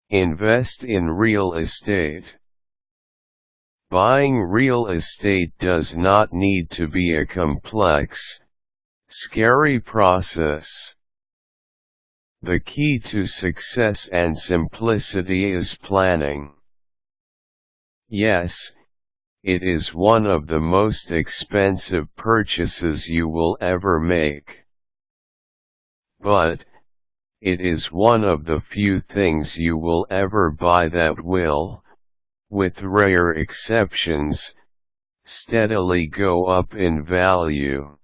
Invest in real estate. Buying real estate does not need to be a complex, scary process. The key to success and simplicity is planning. Yes, it is one of the most expensive purchases you will ever make. But, it is one of the few things you will ever buy that will, with rare exceptions, steadily go up in value.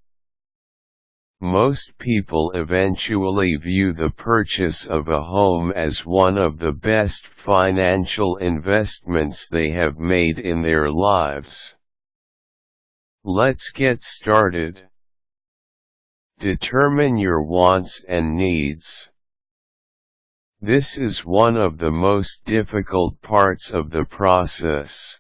Most people eventually view the purchase of a home as one of the best financial investments they have made in their lives. Let's get started. Determine your wants and needs. This is one of the most difficult parts of the process.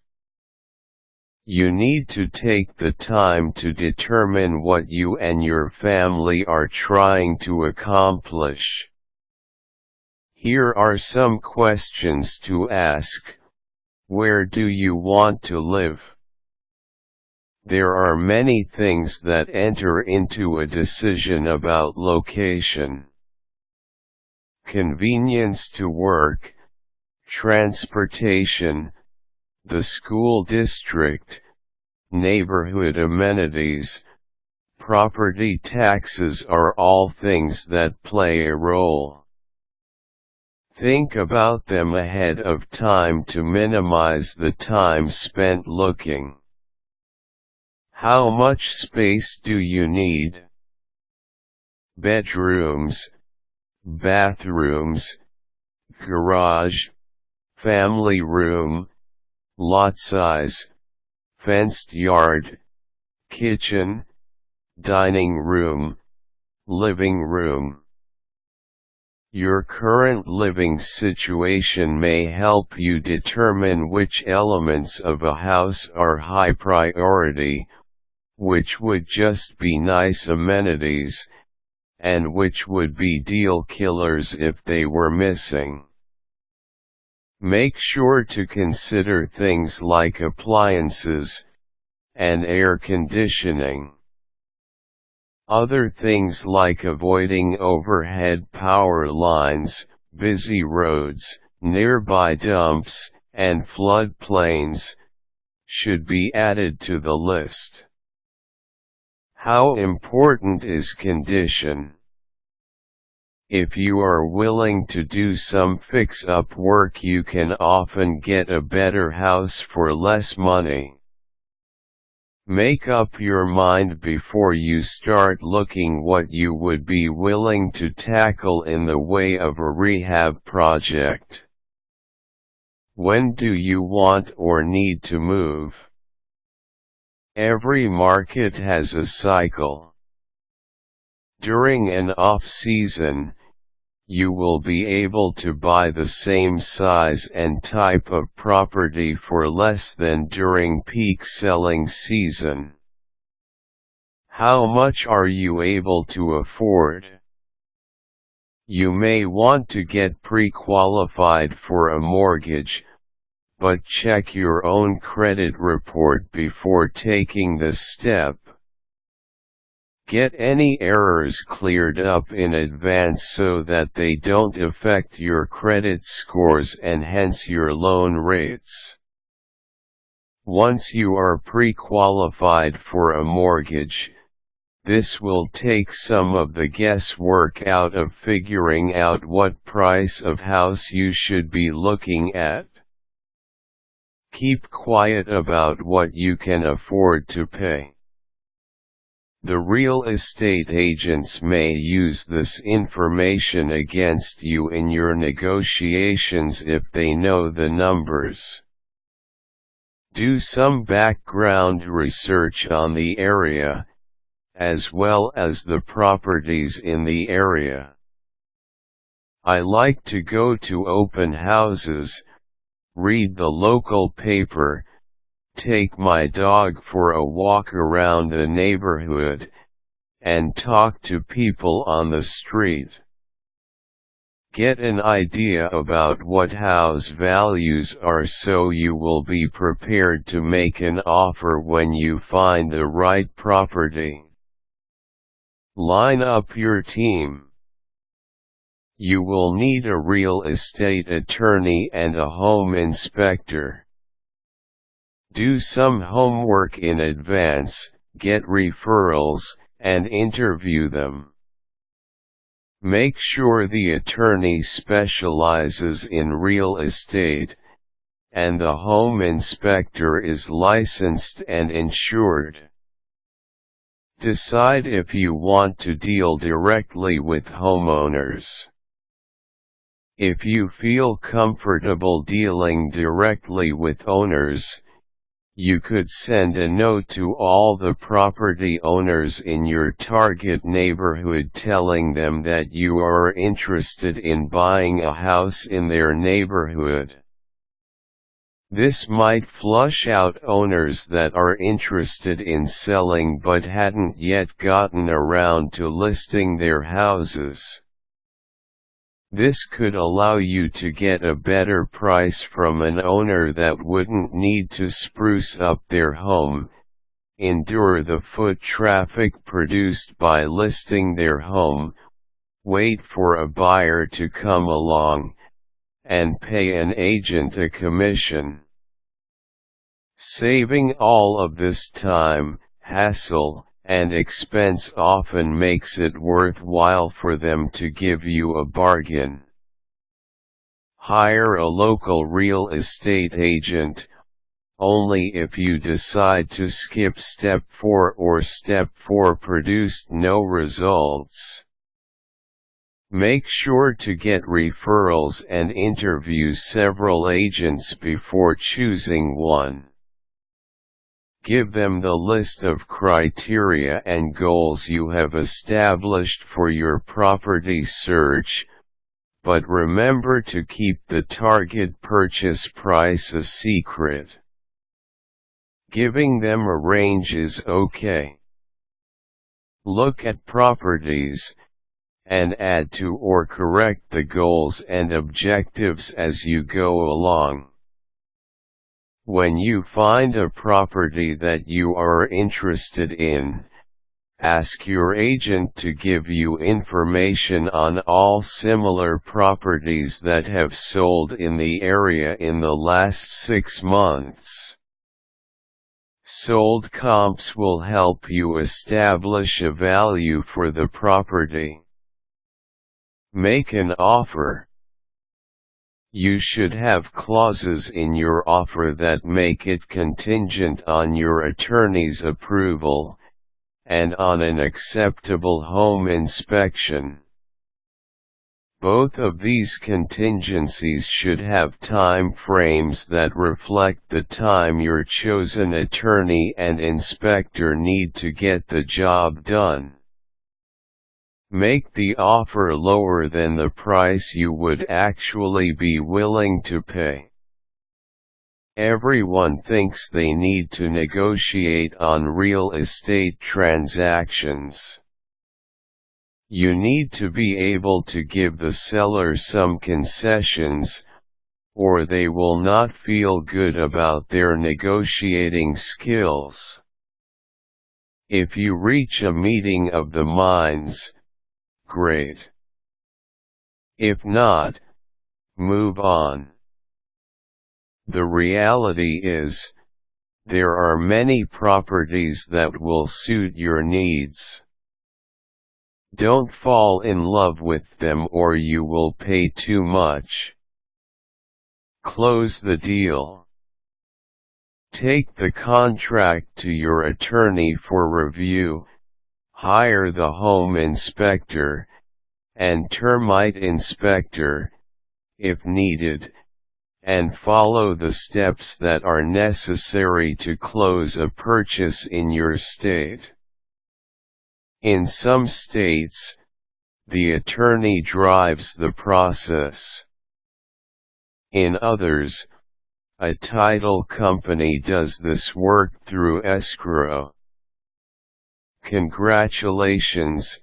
You need to take the time to determine what you and your family are trying to accomplish. Here are some questions to ask. Where do you want to live? There are many things that enter into a decision about location. Convenience to work, transportation, the school district, neighborhood amenities, property taxes are all things that play a role. Think about them ahead of time to minimize the time spent looking. How much space do you need? Bedrooms, bathrooms, garage, family room, lot size, fenced yard, kitchen, dining room, living room. Your current living situation may help you determine which elements of a house are high priority, which would just be nice amenities, and which would be deal killers if they were missing. Make sure to consider things like appliances and air conditioning. Other things like avoiding overhead power lines, busy roads, nearby dumps, and floodplains should be added to the list. How important is condition? If you are willing to do some fix-up work, you can often get a better house for less money. Make up your mind before you start looking what you would be willing to tackle in the way of a rehab project. When do you want or need to move? Every market has a cycle. During an off-season, you will be able to buy the same size and type of property for less than during peak selling season. How much are you able to afford? You may want to get pre-qualified for a mortgage, but check your own credit report before taking the step. Get any errors cleared up in advance so that they don't affect your credit scores and hence your loan rates. Once you are pre-qualified for a mortgage, this will take some of the guesswork out of figuring out what price of house you should be looking at. Keep quiet about what you can afford to pay. The real estate agents may use this information against you in your negotiations if they know the numbers. Do some background research on the area, as well as the properties in the area. I like to go to open houses, read the local paper, take my dog for a walk around the neighborhood, and talk to people on the street. Get an idea about what house values are so you will be prepared to make an offer when you find the right property. Line up your team. You will need a real estate attorney and a home inspector. Do some homework in advance, get referrals, and interview them. Make sure the attorney specializes in real estate, and the home inspector is licensed and insured. Decide if you want to deal directly with homeowners. If you feel comfortable dealing directly with owners, you could send a note to all the property owners in your target neighborhood telling them that you are interested in buying a house in their neighborhood. This might flush out owners that are interested in selling but hadn't yet gotten around to listing their houses. This could allow you to get a better price from an owner that wouldn't need to spruce up their home, endure the foot traffic produced by listing their home, wait for a buyer to come along, and pay an agent a commission. Saving all of this time, hassle, and expense often makes it worthwhile for them to give you a bargain. Hire a local real estate agent, only if you decide to skip step 4 or step 4 produced no results. Make sure to get referrals and interview several agents before choosing one. Give them the list of criteria and goals you have established for your property search, but remember to keep the target purchase price a secret. Giving them a range is okay. Look at properties, and add to or correct the goals and objectives as you go along. When you find a property that you are interested in, ask your agent to give you information on all similar properties that have sold in the area in the last 6 months. Sold comps will help you establish a value for the property. Make an offer. You should have clauses in your offer that make it contingent on your attorney's approval, and on an acceptable home inspection. Both of these contingencies should have time frames that reflect the time your chosen attorney and inspector need to get the job done. Make the offer lower than the price you would actually be willing to pay. Everyone thinks they need to negotiate on real estate transactions. You need to be able to give the seller some concessions, or they will not feel good about their negotiating skills. If you reach a meeting of the minds, great. If not, move on. The reality is, there are many properties that will suit your needs. Don't fall in love with them or you will pay too much. Close the deal. Take the contract to your attorney for review, hire the home inspector, and termite inspector, if needed, and follow the steps that are necessary to close a purchase in your state. In some states, the attorney drives the process. In others, a title company does this work through escrow. Congratulations,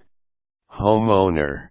homeowner!